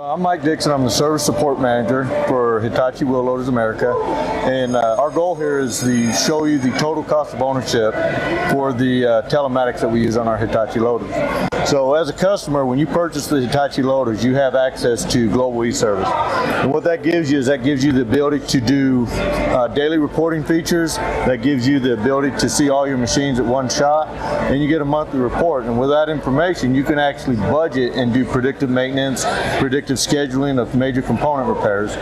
So I'm Mike Dixon. I'm the service support manager for Hitachi Wheel Loaders America, and our goal here is to show you the total cost of ownership for the telematics that we use on our Hitachi loaders. So as a customer, when you purchase the Hitachi loaders, you have access to Globale-Service. And what that gives you is that gives you the ability to do daily reporting features, that gives you the ability to see all your machines at one shot, and you get a monthly report. And with that information, you can actually budget and do predictive maintenance, predictive scheduling of major component repairs.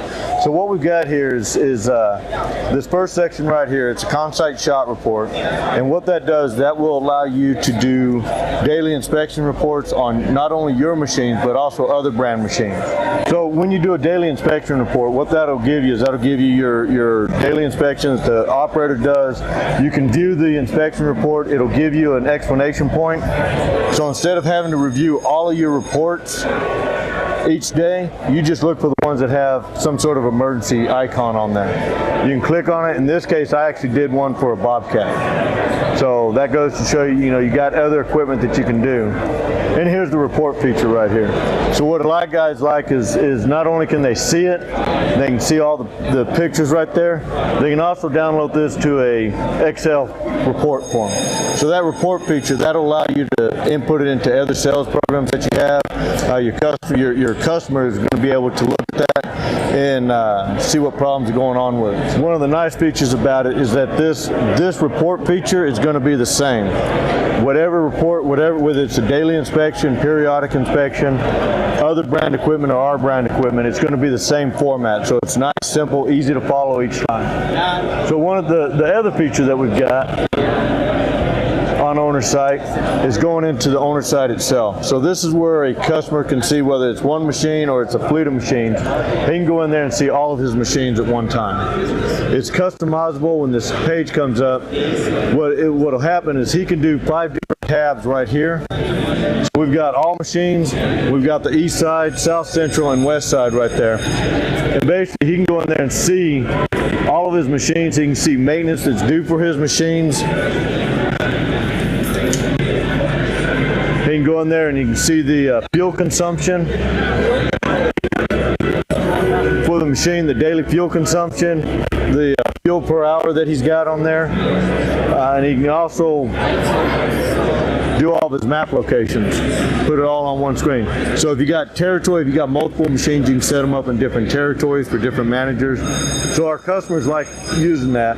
So what we've got here is this first section right here. It's a on-site shot report, and what that does, that will allow you to do daily inspection reports on not only your machines but also other brand machines. So when you do a daily inspection report, what that'll give you is that'll give you your daily inspections the operator does. You can view the inspection report. It'll give you an explanation point. So instead of having to review all of your reports each day, you just look for the ones that have some sort of emergency icon on there. You can click on it. In this case, I actually did one for a Bobcat. So that goes to show you, you got other equipment that you can do. And here's the report feature right here. So what a lot of guys like is not only can they see it, they can see all the pictures right there, they can also download this to a Excel report form. So that report feature, that'll allow you to input it into other sales programs that you have. Your customer is going to be able to look at that and see what problems are going on with it. One of the nice features about it is that this report feature is going to be the same. Whatever report, whether it's a daily inspection, periodic inspection, other brand equipment or our brand equipment, it's going to be the same format. So it's nice, simple, easy to follow each time. So one of the other features that we've got on owner site is going into the owner site itself. So this is where a customer can see whether it's one machine or it's a fleet of machines. He can go in there and see all of his machines at one time. It's customizable. When this page comes up, what'll happen is he can do 5 different tabs right here. So we've got all machines, we've got the east side, south central, and west side right there. And basically he can go in there and see all of his machines. He can see maintenance that's due for his machines. You can go in there and you can see the fuel consumption for the machine, the daily fuel consumption, the fuel per hour that he's got on there, and he can also do all of his map locations, put it all on one screen. So if you got territory, if you got multiple machines, you can set them up in different territories for different managers. So our customers like using that.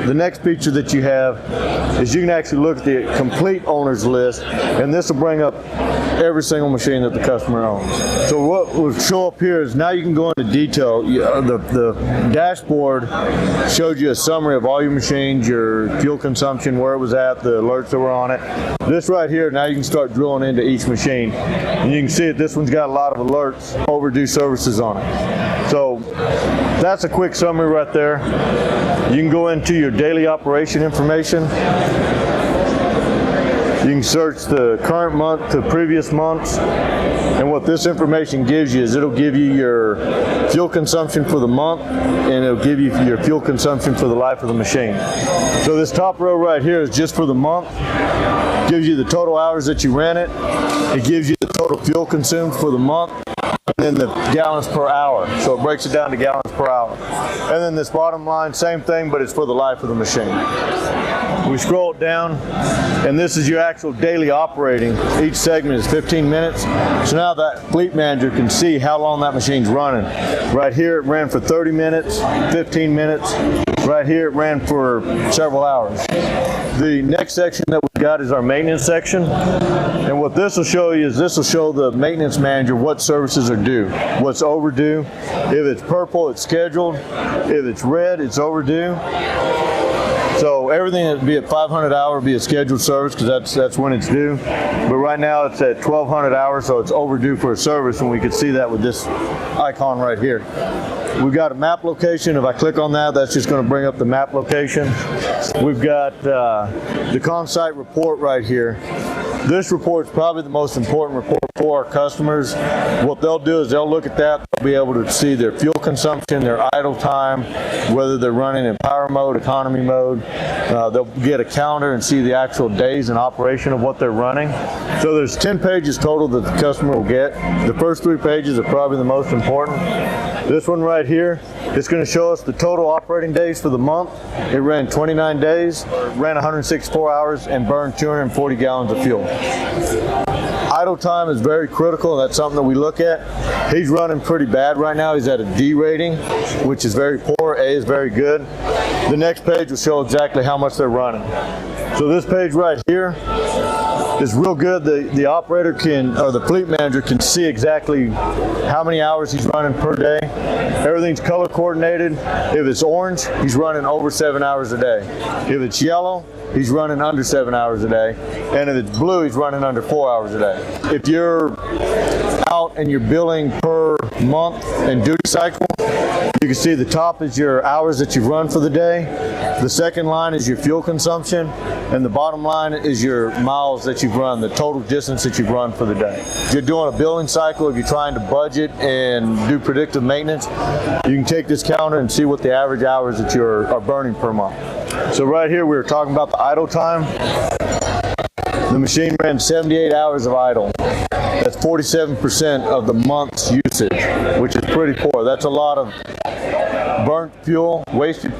The next feature that you have is you can actually look at the complete owner's list, and this will bring up every single machine that the customer owns. So what will show up here is now you can go into detail. The dashboard showed you a summary of all your machines, your fuel consumption, where it was at, the alerts that were on it. This right here, now you can start drilling into each machine. And you can see that this one's got a lot of alerts, overdue services on it. So that's a quick summary right there. You can go into your daily operation information. You can search the current month to previous months. And what this information gives you is it'll give you your fuel consumption for the month, and it'll give you your fuel consumption for the life of the machine. So this top row right here is just for the month. It gives you the total hours that you ran it. It gives you the total fuel consumed for the month, and then the gallons per hour. So it breaks it down to gallons per hour. And then this bottom line, same thing, but it's for the life of the machine. We scroll it down, and this is your actual daily operating. Each segment is 15 minutes. So now that fleet manager can see how long that machine's running. Right here it ran for 30 minutes, 15 minutes. Right here it ran for several hours. The next section that we've got is our maintenance section. And what this will show you is this will show the maintenance manager what services are due, what's overdue. If it's purple, it's scheduled. If it's red, it's overdue. So everything that would be at 500 hour would be a scheduled service because that's when it's due. But right now it's at 1200 hours, so it's overdue for a service, and we can see that with this icon right here. We've got a map location. If I click on that, that's just going to bring up the map location. We've got the on-site report right here. This report's probably the most important report for our customers. What they'll do is they'll look at that, they'll be able to see their fuel consumption, their idle time, whether they're running in power mode, economy mode. They'll get a calendar and see the actual days in operation of what they're running. So there's 10 pages total that the customer will get. The first 3 pages are probably the most important. This one right here, it's going to show us the total operating days for the month. It ran 29 days, ran 164 hours, and burned 240 gallons of fuel. Idle time is very critical, and that's something that we look at. He's running pretty bad right now. He's at a D rating, which is very poor. A is very good. The next page will show exactly how much they're running. So this page right here is real good. The operator can, or the fleet manager can see exactly how many hours he's running per day. Everything's color coordinated. If it's orange, he's running over 7 hours a day. If it's yellow, he's running under 7 hours a day. And if it's blue, he's running under 4 hours a day. If you're out and you're billing per month and duty cycle, you can see the top is your hours that you've run for the day. The second line is your fuel consumption, and the bottom line is your miles that you've run, the total distance that you've run for the day. If you're doing a billing cycle, if you're trying to budget and do predictive maintenance, you can take this counter and see what the average hours that you are burning per month. So right here we were talking about the idle time. The machine ran 78 hours of idle. That's 47% of the month's usage, which is pretty poor. That's a lot of burnt fuel, wasted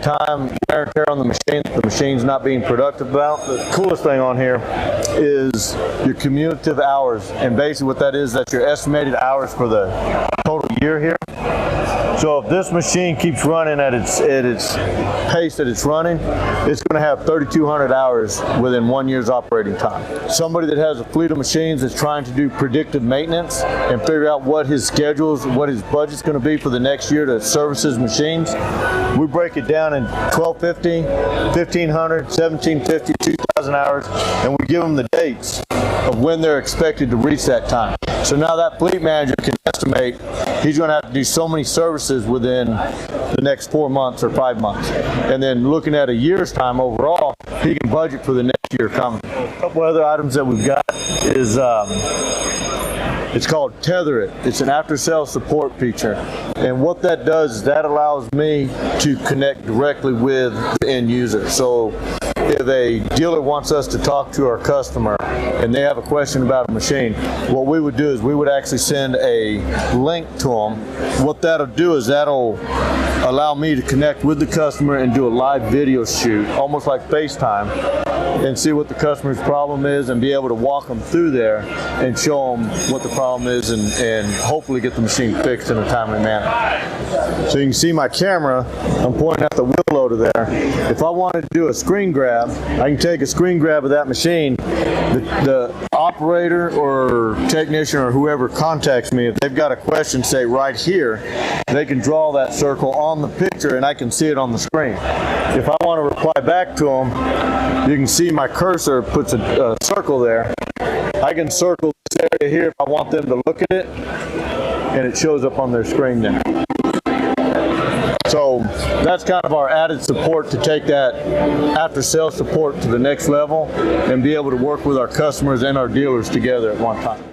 time, wear and tear on the machine. The machine's not being productive about. The coolest thing on here is your commutative hours, and basically what that is, that's your estimated hours for the total year here. So if this machine keeps running at its pace that it's running, it's going to have 3,200 hours within 1 year's operating time. Somebody that has a fleet of machines that's trying to do predictive maintenance and figure out what his schedules, what his budget's going to be for the next year to service his machines, we break it down in 1,250, 1,500, 1,750, 2,000 hours, and we give them the dates of when they're expected to reach that time. So now that fleet manager can estimate he's going to have to do so many services within the next 4 months or 5 months. And then looking at a year's time overall, he can budget for the next year coming. A couple other items that we've got is it's called Tether It. It's an after-sales support feature. And what that does is that allows me to connect directly with the end user. So if a dealer wants us to talk to our customer and they have a question about a machine, what we would do is we would actually send a link to them. What that'll do is that'll allow me to connect with the customer and do a live video shoot, almost like FaceTime, and see what the customer's problem is and be able to walk them through there and show them what the problem is and hopefully get the machine fixed in a timely manner. So you can see my camera, I'm pointing at the wheel loader there. If I wanted to do a screen grab, I can take a screen grab of that machine. The operator or technician or whoever contacts me, if they've got a question, say right here, they can draw that circle on the picture and I can see it on the screen. If I want to reply back to them, you can see my cursor puts a circle there. I can circle this area here if I want them to look at it, and it shows up on their screen there. So that's kind of our added support to take that after-sales support to the next level and be able to work with our customers and our dealers together at one time.